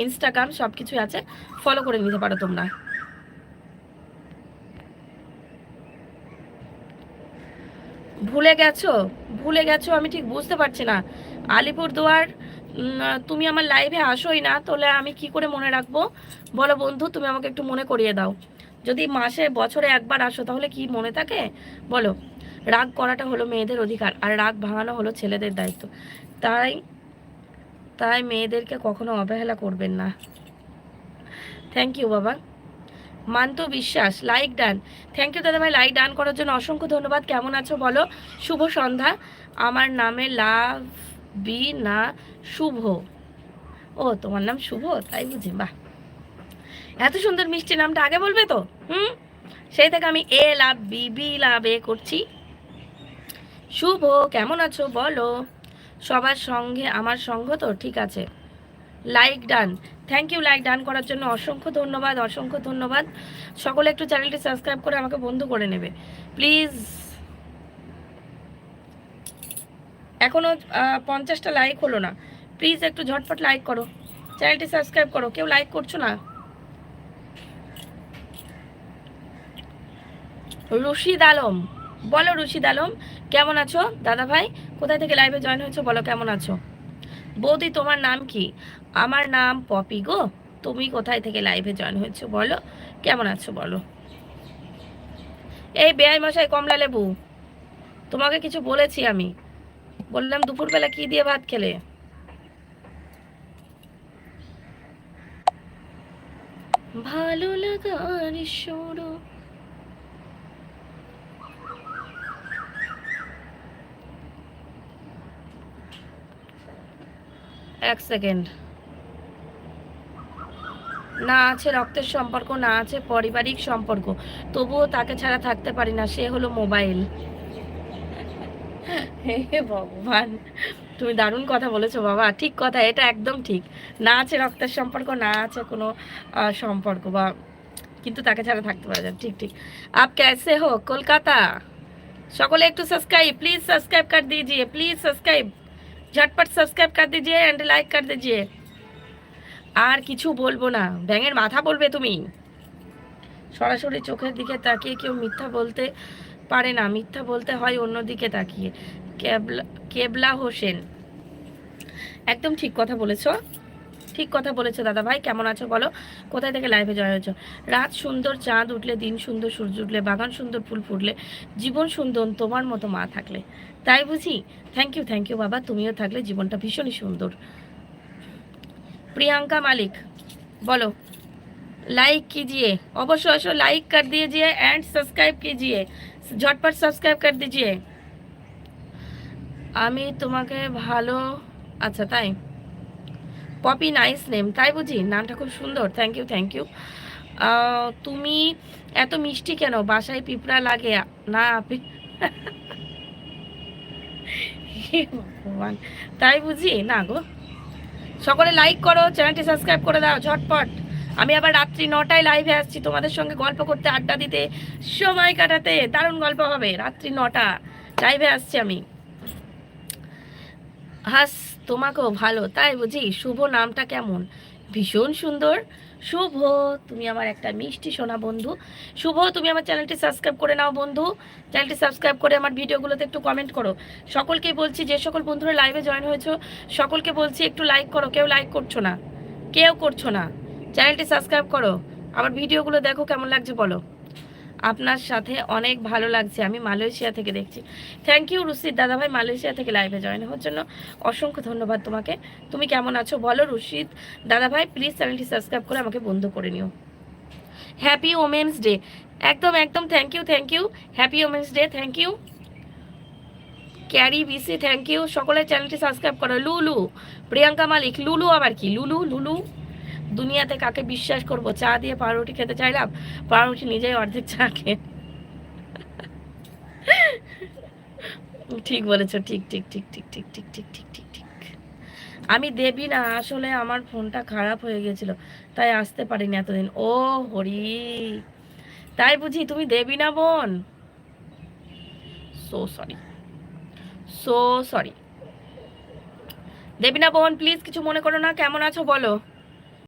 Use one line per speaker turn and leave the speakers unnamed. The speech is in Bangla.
ইনস্টাগ্রাম সব কিছুই আছে, ফলো করে নিতে পারো তোমরা। ভুলে গেছো? ভুলে গেছো আমি ঠিক বুঝতে পারছি না। আলিপুরদুয়ার, তুমি আমার লাইভে আসোই না, তাহলে আমি কি করে মনে রাখবো বলো বন্ধু? তুমি আমাকে একটু মনে করিয়ে দাও। যদি মাসে বছরে একবার আসো তাহলে কি মনে থাকে বলো? রাগ করাটা হলো মেয়েদের অধিকার, আর রাগ ভাঙানো হলো ছেলেদের দায়িত্ব। তাই তাই মেয়েদেরকে কখনো অবহেলা করবেন না। থ্যাংক ইউ বাবা। মান্তু বিশ্বাস, লাইক ডান। থ্যাংক ইউ দাদা ভাই, লাইক ডান করার জন্য অসংখ্য ধন্যবাদ। কেমন আছো বলো? শুভ সন্ধ্যা। আমার নামে লাভ বি না শুভ। ও, তোমার নাম শুভ, তাই বুঝি? বাহ, এত সুন্দর মিষ্টি নামটা আগে বলবে তো। সেই থেকে আমি এ লাভ বি, বি লাভ এ করছি। শুভ, কেমন আছো বলো? সবার সঙ্গে আমার সঙ্গ তো ঠিক আছে। Like done. Thank you, like done করার জন্য অসংখ্য ধন্যবাদ, অসংখ্য ধন্যবাদ। সকলে একটু চ্যানেলটি সাবস্ক্রাইব করে আমাকে বন্ধু করে নেবে প্লিজ। এখনও 50টা লাইক হলো না, প্লিজ একটু ঝটপট লাইক করো, চ্যানেলটি সাবস্ক্রাইব করো। কেউ লাইক করছো না। রশিদ আলম, বলো রশিদ আলম কেমন আছো? দাদা ভাই কোথায় থেকে লাইভে জয়েন হয়েছো বলো, কেমন আছো? বৌদি তোমার নাম কি? আমার নাম পপি গো। তুমি কোথায় থেকে লাইভে জয়েন হয়েছো বলো, কেমন আছো বলো? এই বেআই মশাই কমলা লেবু, তোমাকে কিছু বলেছি আমি? বললাম দুপুরবেলা কি দিয়ে ভাত খেলে? ভালো লাগার শুরু। এক সেকেন্ড। না আছে রক্তের সম্পর্ক, না আছে পারিবারিক সম্পর্ক, তবুও তাকে ছাড়া থাকতে পারি না, সে হলো মোবাইল। হে ভগবান, তুমি দারুণ কথা বলেছো বাবা, ঠিক কথা, এটা একদম ঠিক। না আছে রক্তের সম্পর্ক, না আছে কোনো সম্পর্ক বা, কিন্তু তাকে ছাড়া থাকতে পারা যায়, ঠিক ঠিক। আপ कैसे हो কলকাতা? সকলে একটু সাবস্ক্রাইব প্লিজ, सब्सक्राइब कर दीजिए प्लीज, सब्सक्राइब झटपट सब्सक्राइब कर दीजिए एंड लाइक कर दीजिए। আর কিছু বলবো না, ব্যাঙের মাথা বলবে তুমি। সরাসরি চোখের দিকে তাকিয়ে কেউ মিথ্যা বলতে পারে না, মিথ্যা বলতে হয় অন্যদিকে তাকিয়ে। কেবলা কেবলা হোসেন, একদম ঠিক কথা বলেছো, ঠিক কথা বলেছো দাদা ভাই। কেমন আছো বলো? কোথায় থেকে লাইভে জয়েন হয়েছো? রাত সুন্দর, চাঁদ উঠলে, দিন সুন্দর, সূর্য উঠলে, বাগান সুন্দর, ফুল ফুটলে, জীবন সুন্দর তোমার মতো মা থাকলে, তাই বুঝি। থ্যাংক ইউ বাবা, তুমিও থাকলে জীবনটা ভীষণই সুন্দর। प्रियंका मालिक बोलो, लाइक कीजिए, अवश्य अवश्य लाइक कर दीजिए एंड सब्सक्राइब कीजिए, झटपट सब्सक्राइब कर दीजिए। আমি তোমাকে ভালো, আচ্ছা তাই, পপি নাইস নেম, তাই বুঝি, নামটা খুব সুন্দর। Thank you thank you. তুমি এত মিষ্টি কেন? বাসায় পিঁপড়া লাগে না আপনি? ভগবান, তাই বুঝি না গো। সকলে লাইক করো, চ্যানেলটি সাবস্ক্রাইব করে দাও ঝটপট। আমি আবার রাত্রি 9টায় লাইভে আসছি তোমাদের সঙ্গে গল্প করতে, আড্ডা দিতে, সময় কাটাতে। দারুণ গল্প হবে, রাত্রি 9টা লাইভে আসছি আমি। হাস, তোমাকেও ভালো, তাই বুঝি। শুভ নামটা কেমন? ভীষণ সুন্দর। শুভ, তুমি আমার একটা মিষ্টি সোনা বন্ধু। শুভ, তুমি আমার চ্যানেলটি সাবস্ক্রাইব করে নাও বন্ধু, চ্যানেলটি সাবস্ক্রাইব করে আমার ভিডিওগুলোতে একটু কমেন্ট করো। সকলকে বলছি, যে সকল বন্ধুরা লাইভে জয়েন হয়েছো সকলকে বলছি একটু লাইক করো। কেউ লাইক করছো না, কেউ করছো না। চ্যানেলটি সাবস্ক্রাইব করো, আমার ভিডিওগুলো দেখো, কেমন লাগছে বলো। আপনার সাথে অনেক ভালো লাগছে, আমি মালয়েশিয়া থেকে দেখছি। থ্যাংক ইউ রুশিদ দাদা ভাই, মালয়েশিয়া থেকে লাইভে জয়েন হওয়ার জন্য অসংখ্য ধন্যবাদ তোমাকে। তুমি কেমন আছো বলো রুশিদ দাদা ভাই? প্লিজ চ্যানেলটি সাবস্ক্রাইব করে আমাকে বন্ধু করে নিও। হ্যাপি ওমেন্স ডে, একদম একদম, thank you, happy women's day, thank you. ক্যারি বিসি, থ্যাংক ইউ। সকলের চ্যানেলটি সাবস্ক্রাইব করো। লুলু, প্রিয়াঙ্কা মালিক, লুলু আবার কি? লুলু লুলু, দুনিয়াতে কাকে বিশ্বাস করব? চা দিয়ে পাউরুটি খেতে চাইলাম, পাউরুটি নিজেই অর্ধেক চা খেয়ে। ঠিক বলেছো, ঠিক ঠিক ঠিক ঠিক ঠিক ঠিক ঠিক ঠিক ঠিক ঠিক। আমি দেবী না, আসলে আমার ফোনটা খারাপ হয়ে গেছিল, তাই আসতে পারিনি এতদিন। ও হরি, তাই বুঝি তুমি দেবী না বোন? So sorry, so sorry. দেবী না বোন, প্লিজ কিছু মনে করো না। কেমন আছো বলো?